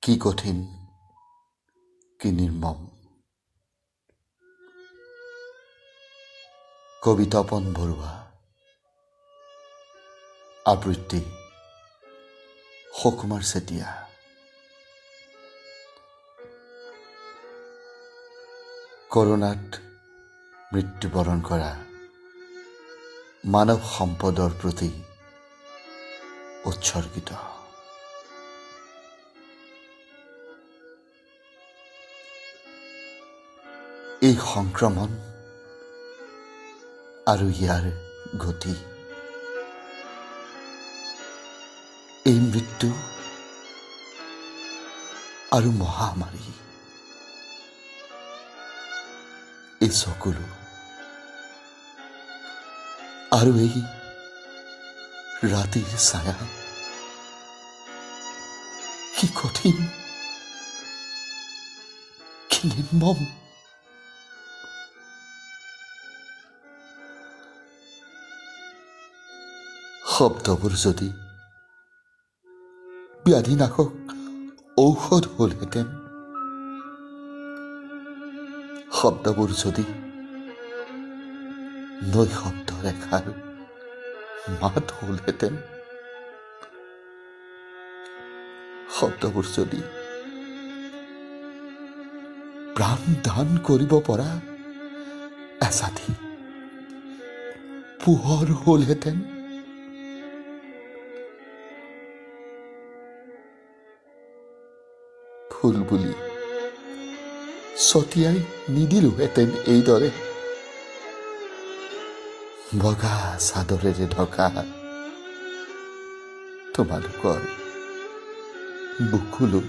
কি কঠিন, কি নিৰ্মম। কবি তপন বৰুৱা, আবৃত্তি সুকুমাৰ চেতিয়া। কৰোনাত মৃত্যুবৰণ কৰা মানৱ সম্পদৰ প্ৰতি উৎসৰ্গিত। এই সংক্ৰমণ আৰু ইয়াৰ গতি, এই মৃত্যু আৰু মহামাৰী, এই সকলো আৰু এই ৰাতিৰ ছায়া, কি কঠিন, কি নিৰ্মম। শব্দবোৰ যদি ব্যাধিনাশক ঔষধ হ'লহেঁতেন, শব্দবোৰ যদি নৈশব্দ ৰেখাৰ মাত হ'লহেঁতেন, শব্দবোৰ যদি প্ৰাণ দান কৰিব পৰা এচাটি পোহৰ হ'লহেঁতেন, ফুল বুলি ছটিয়াই নিদিলোহেঁতেন এইদৰে, বগা চাদৰেৰে ঢকা তোমালোকৰ বুকুলৈ।